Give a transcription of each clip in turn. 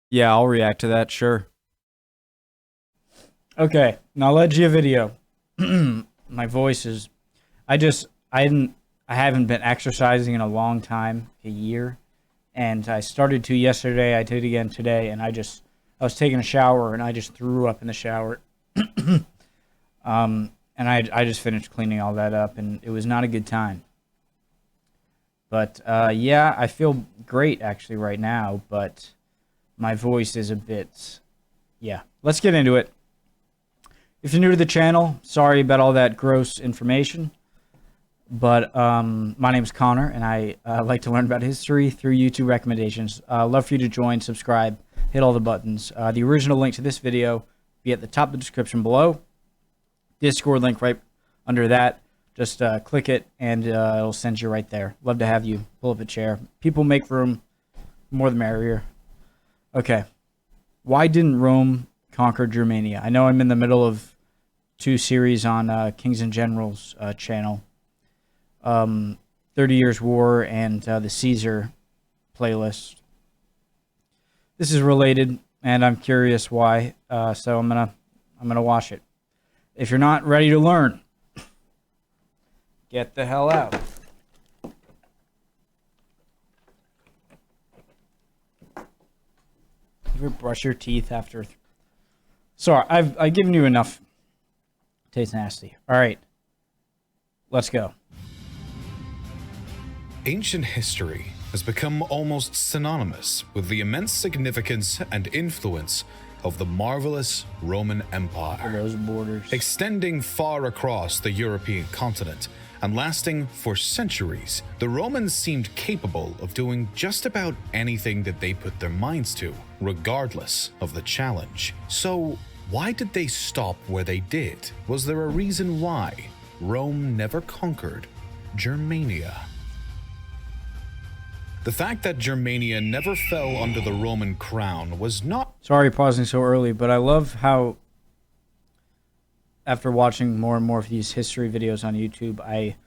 Yeah, I'll react to that, sure. Okay, Knowledgia video. My voice is. I just. I didn't. I haven't been exercising in a long time, a year, and I started to yesterday. I did again today, and I just. I was taking a shower and I just threw up in the shower. And I just finished cleaning all that up, and it was not a good time. But yeah, I feel great actually right now, but my voice is a bit. Yeah, let's get into it. If you're new to the channel, sorry about all that gross information. But my name is Connor, and I like to learn about history through YouTube recommendations. Love for you to join, subscribe, hit all the buttons. The original link to this video will be at the top of the description below. Discord link right under that. Just click it, and it'll send you right there. Love to have you. Pull up a chair. People make room. More the merrier. Okay. Why didn't Rome conquer Germania? I know I'm in the middle of two series on Kings and Generals channel. 30 Years War and the Caesar playlist. This is related, and I'm curious why. So I'm gonna watch it. If you're not ready to learn, get the hell out. You ever brush your teeth after? Sorry, I've given you enough. Tastes nasty. All right, let's go. Ancient history has become almost synonymous with the immense significance and influence of the marvelous Roman Empire, Those borders. extending far across the European continent and lasting for centuries. The Romans seemed capable of doing just about anything that they put their minds to, regardless of the challenge. So, why did they stop where they did? Was there a reason why Rome never conquered Germania? The fact that Germania never fell under the Roman crown was not... Sorry pausing so early, but I love how after watching more and more of these history videos on YouTube, I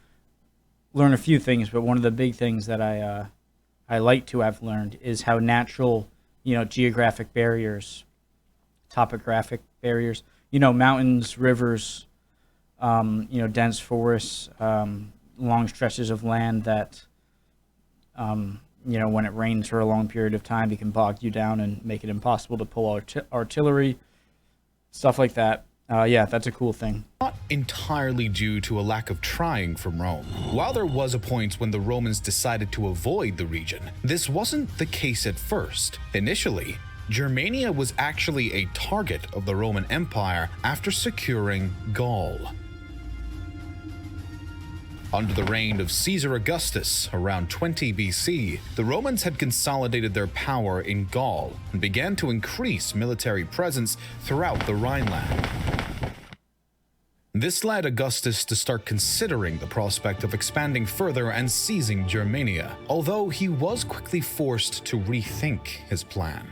learn a few things, but one of the big things that I like to have learned is how natural, geographic barriers, topographic barriers, mountains, rivers, dense forests, long stretches of land that when it rains for a long period of time, it can bog you down and make it impossible to pull artillery, stuff like that. Yeah, that's a cool thing. Not entirely due to a lack of trying from Rome. While there was a point when the Romans decided to avoid the region, this wasn't the case at first. Initially, Germania was actually a target of the Roman Empire after securing Gaul. Under the reign of Caesar Augustus around 20 BC, the Romans had consolidated their power in Gaul and began to increase military presence throughout the Rhineland. This led Augustus to start considering the prospect of expanding further and seizing Germania, although he was quickly forced to rethink his plan.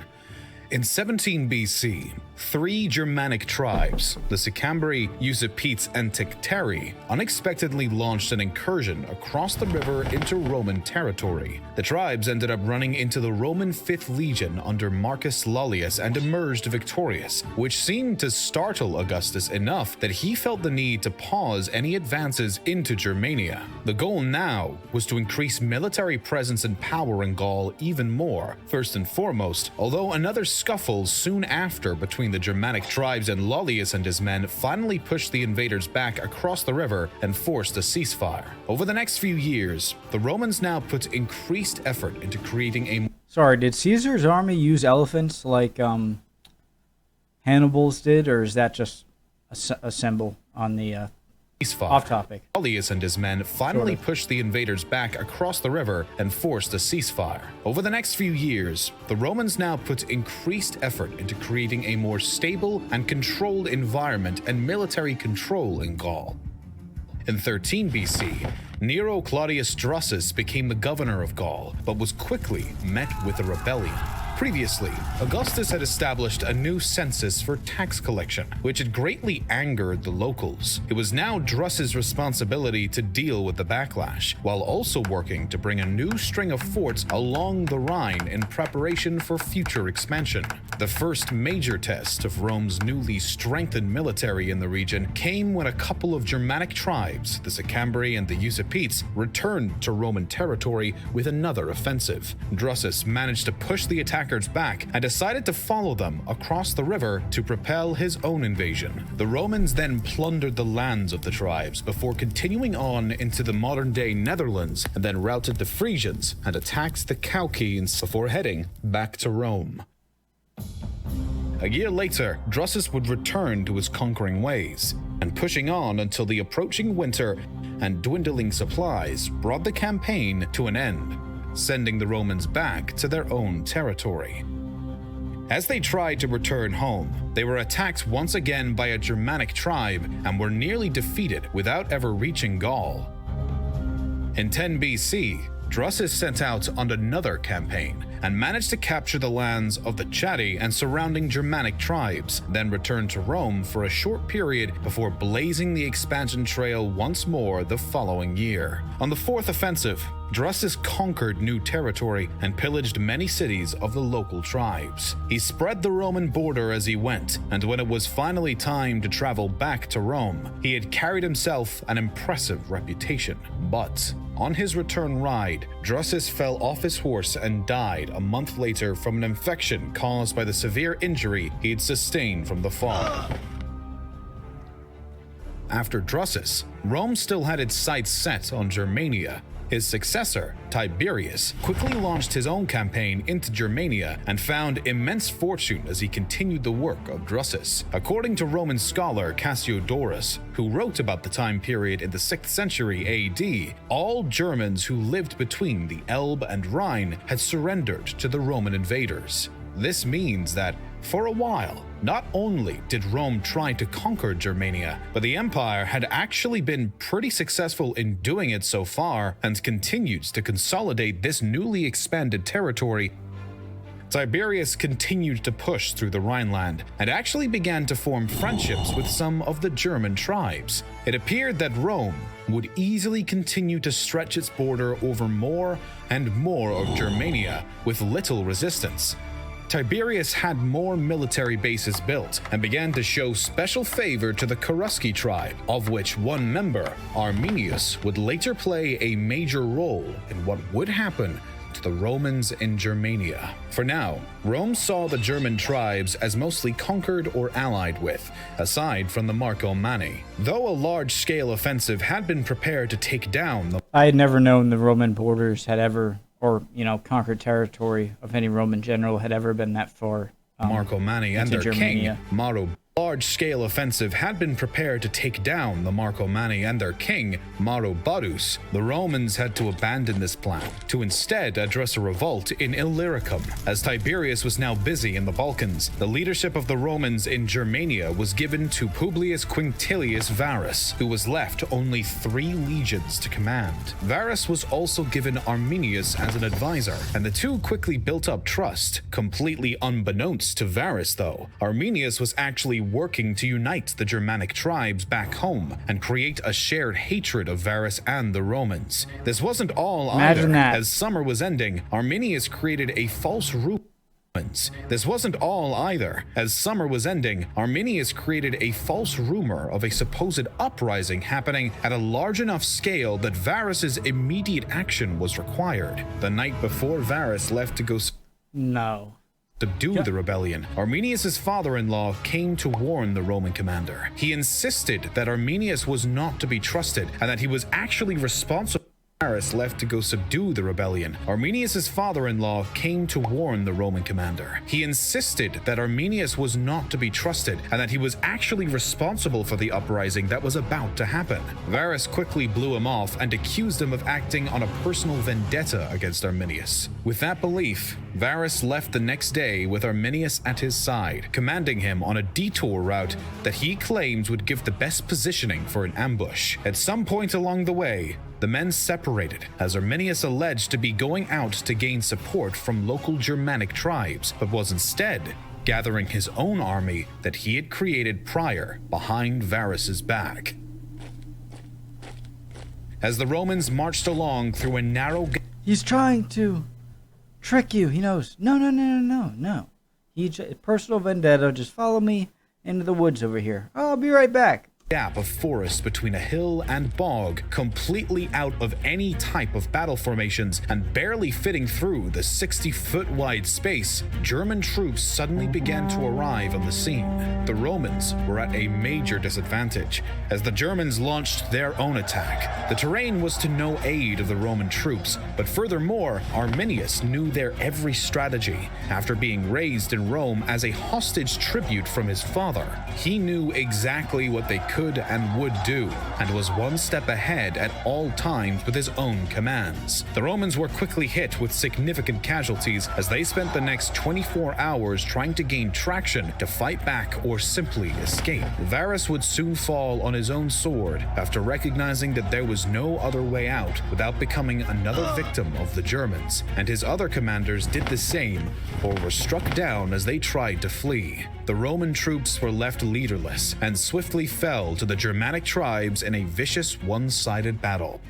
In 17 BC, three Germanic tribes, the Sicambri, Usipetes, and Ticteri, unexpectedly launched an incursion across the river into Roman territory. The tribes ended up running into the Roman 5th Legion under Marcus Lullius and emerged victorious, which seemed to startle Augustus enough that he felt the need to pause any advances into Germania. The goal now was to increase military presence and power in Gaul even more. First and foremost, although another scuffle soon after between the Germanic tribes and Lullius and his men finally pushed the invaders back across the river and forced a ceasefire. Over the next few years, the Romans now put increased effort into creating a... Sorry, did Caesar's army use elephants like Hannibal's did, or is that just a symbol on the off topic? Lullius and his men finally pushed the invaders back across the river and forced a ceasefire. Over the next few years, the Romans now put increased effort into creating a more stable and controlled environment and military control in Gaul. In 13 BC, Nero Claudius Drusus became the governor of Gaul, but was quickly met with a rebellion. Previously, Augustus had established a new census for tax collection, which had greatly angered the locals. It was now Drusus's responsibility to deal with the backlash, while also working to bring a new string of forts along the Rhine in preparation for future expansion. The first major test of Rome's newly strengthened military in the region came when a couple of Germanic tribes, the Sicambri and the Usipetes, returned to Roman territory with another offensive. Drusus managed to push the attackers back and decided to follow them across the river to propel his own invasion. The Romans then plundered the lands of the tribes before continuing on into the modern-day Netherlands, and then routed the Frisians and attacked the Caucaeans before heading back to Rome. A year later, Drusus would return to his conquering ways, and pushing on until the approaching winter and dwindling supplies brought the campaign to an end, sending the Romans back to their own territory. As they tried to return home, they were attacked once again by a Germanic tribe and were nearly defeated without ever reaching Gaul. In 10 BC, Drusus set out on another campaign and managed to capture the lands of the Chatti and surrounding Germanic tribes, then returned to Rome for a short period before blazing the expansion trail once more the following year. On the fourth offensive, Drusus conquered new territory and pillaged many cities of the local tribes. He spread the Roman border as he went, and when it was finally time to travel back to Rome, he had carried himself an impressive reputation. But on his return ride, Drusus fell off his horse and died a month later from an infection caused by the severe injury he had sustained from the fall. After Drusus, Rome still had its sights set on Germania. His successor, Tiberius, quickly launched his own campaign into Germania and found immense fortune as he continued the work of Drusus. According to Roman scholar Cassiodorus, who wrote about the time period in the 6th century AD, all Germans who lived between the Elbe and Rhine had surrendered to the Roman invaders. This means that, for a while, not only did Rome try to conquer Germania, but the empire had actually been pretty successful in doing it so far and continues to consolidate this newly expanded territory. Tiberius continued to push through the Rhineland and actually began to form friendships with some of the German tribes. It appeared that Rome would easily continue to stretch its border over more and more of Germania with little resistance. Tiberius had more military bases built and began to show special favor to the Cherusci tribe, of which one member, Arminius, would later play a major role in what would happen to the Romans in Germania. For now, Rome saw the German tribes as mostly conquered or allied with, aside from the Marcomanni. Though a large-scale offensive had been prepared to take down the I had never known the Roman borders had ever, or, conquered territory of any Roman general had ever been that far. Marcomanni and their Germania. king, Maro. Large-scale offensive had been prepared to take down the Marcomanni and their king, Maroboduus. The Romans had to abandon this plan to instead address a revolt in Illyricum. As Tiberius was now busy in the Balkans, the leadership of the Romans in Germania was given to Publius Quinctilius Varus, who was left only 3 legions to command. Varus was also given Arminius as an advisor, and the two quickly built up trust. Completely unbeknownst to Varus, though, Arminius was actually working to unite the Germanic tribes back home and create a shared hatred of Varus and the Romans. This wasn't all either. As summer was ending, Arminius created a false rumor. This wasn't all either. As summer was ending, Arminius created a false rumor of a supposed uprising happening at a large enough scale that Varus's immediate action was required. The night before Varus left to go subdue the rebellion, Arminius' father-in-law came to warn the Roman commander. He insisted that Arminius was not to be trusted and that he was actually responsible. Varus left to go subdue the rebellion. Arminius' father-in-law came to warn the Roman commander. He insisted that Arminius was not to be trusted and that he was actually responsible for the uprising that was about to happen. Varus quickly blew him off and accused him of acting on a personal vendetta against Arminius. With that belief, Varus left the next day with Arminius at his side, commanding him on a detour route that he claims would give the best positioning for an ambush. At some point along the way, The men separated, as Arminius alleged to be going out to gain support from local Germanic tribes, but was instead gathering his own army that he had created prior behind Varus's back. As the Romans marched along through a narrow... He's trying to trick you. He knows. No. Personal vendetta. Just follow me into the woods over here. I'll be right back. Gap of forest between a hill and bog, completely out of any type of battle formations and barely fitting through the 60-foot wide space, German troops suddenly began to arrive on the scene. The Romans were at a major disadvantage. As the Germans launched their own attack, the terrain was to no aid of the Roman troops, but furthermore, Arminius knew their every strategy. After being raised in Rome as a hostage tribute from his father, he knew exactly what they could and would do, and was one step ahead at all times with his own commands. The Romans were quickly hit with significant casualties as they spent the next 24 hours trying to gain traction to fight back or simply escape. Varus would soon fall on his own sword after recognizing that there was no other way out without becoming another victim of the Germans, and his other commanders did the same or were struck down as they tried to flee. The Roman troops were left leaderless and swiftly fell to the Germanic tribes in a vicious one-sided battle.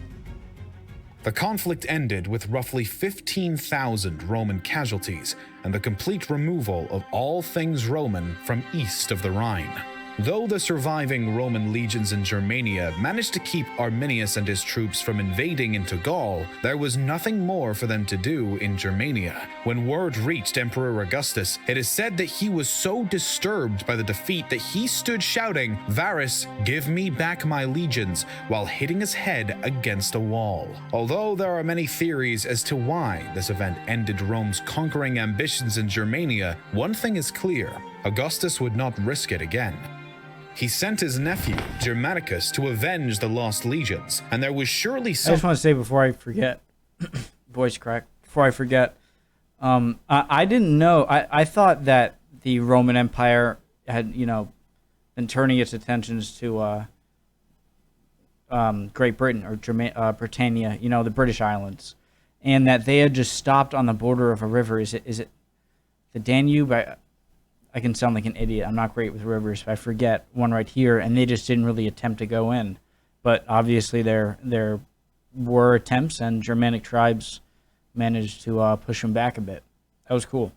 The conflict ended with roughly 15,000 Roman casualties and the complete removal of all things Roman from east of the Rhine. Though the surviving Roman legions in Germania managed to keep Arminius and his troops from invading into Gaul, there was nothing more for them to do in Germania. When word reached Emperor Augustus, it is said that he was so disturbed by the defeat that he stood shouting, "Varus, give me back my legions," while hitting his head against a wall. Although there are many theories as to why this event ended Rome's conquering ambitions in Germania, one thing is clear: Augustus would not risk it again. He sent his nephew, Germanicus, to avenge the lost legions, and there was surely some... I just want to say before I forget, voice crack, before I forget, I didn't know, I thought that the Roman Empire had, been turning its attentions to Great Britain, or Britannia, the British Islands, and that they had just stopped on the border of a river. Is it the Danube? I can sound like an idiot. I'm not great with rivers. I forget one right here, and they just didn't really attempt to go in. But obviously there were attempts, and Germanic tribes managed to push them back a bit. That was cool.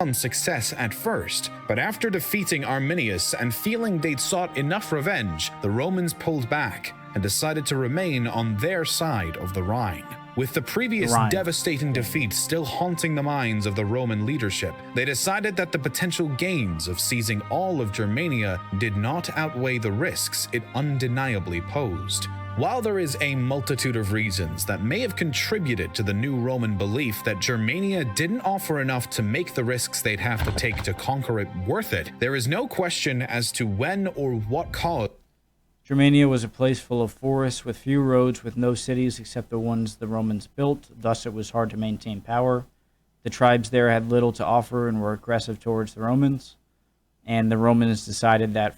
Some success at first, but after defeating Arminius and feeling they'd sought enough revenge, the Romans pulled back and decided to remain on their side of the Rhine. With the previous devastating defeat still haunting the minds of the Roman leadership, they decided that the potential gains of seizing all of Germania did not outweigh the risks it undeniably posed. While there is a multitude of reasons that may have contributed to the new Roman belief that Germania didn't offer enough to make the risks they'd have to take to conquer it worth it, there is no question as to when or what caused. Germania was a place full of forests with few roads, with no cities except the ones the Romans built. Thus, it was hard to maintain power. The tribes there had little to offer and were aggressive towards the Romans. And the Romans decided that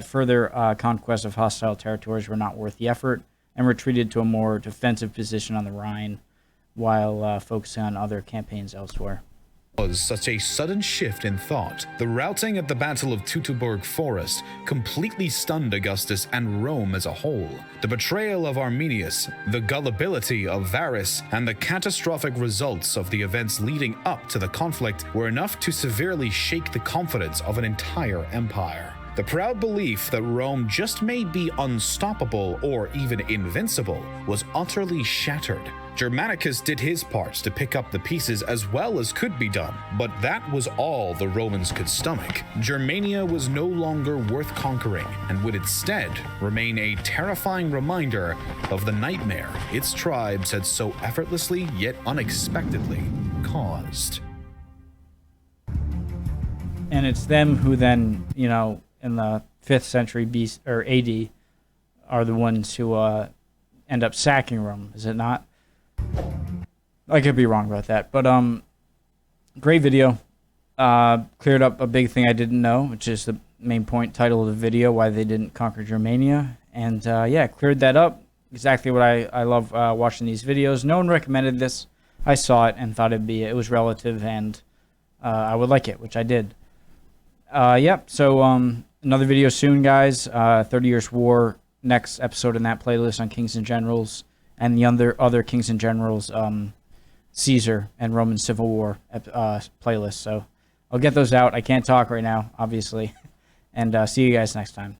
further conquest of hostile territories were not worth the effort, and retreated to a more defensive position on the Rhine while focusing on other campaigns elsewhere. Was such a sudden shift in thought. The routing at the Battle of Teutoburg Forest completely stunned Augustus and Rome as a whole. The betrayal of Arminius, the gullibility of Varus, and the catastrophic results of the events leading up to the conflict were enough to severely shake the confidence of an entire empire. The proud belief that Rome just may be unstoppable or even invincible was utterly shattered. Germanicus did his part to pick up the pieces as well as could be done, but that was all the Romans could stomach. Germania was no longer worth conquering and would instead remain a terrifying reminder of the nightmare its tribes had so effortlessly yet unexpectedly caused. And it's them who then, in the 5th century BC or AD, are the ones who end up sacking Rome, is it not? I could be wrong about that, but great video. Cleared up a big thing I didn't know, which is the main point title of the video, why they didn't conquer Germania. And yeah, cleared that up. exactly what I love watching these videos. No one recommended this. I saw it and thought it was relative and I would like it, which I did. Yep. So another video soon, guys. 30 Years War. Next episode in that playlist on Kings and Generals, and the other Kings and Generals, Caesar and Roman Civil War playlist. So I'll get those out. I can't talk right now, obviously. And see you guys next time.